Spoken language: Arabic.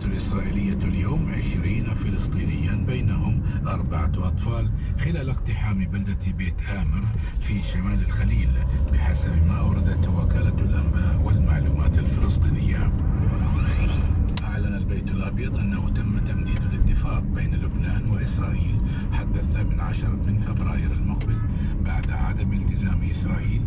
قالت الإسرائيلية اليوم 20 فلسطينيا بينهم 4 أطفال خلال اقتحام بلدة بيت آمر في شمال الخليل، بحسب ما أوردت وكالة الأنباء والمعلومات الفلسطينية. أعلن البيت الأبيض أنه تم تمديد الاتفاق بين لبنان وإسرائيل حتى 18 من فبراير المقبل بعد عدم التزام إسرائيل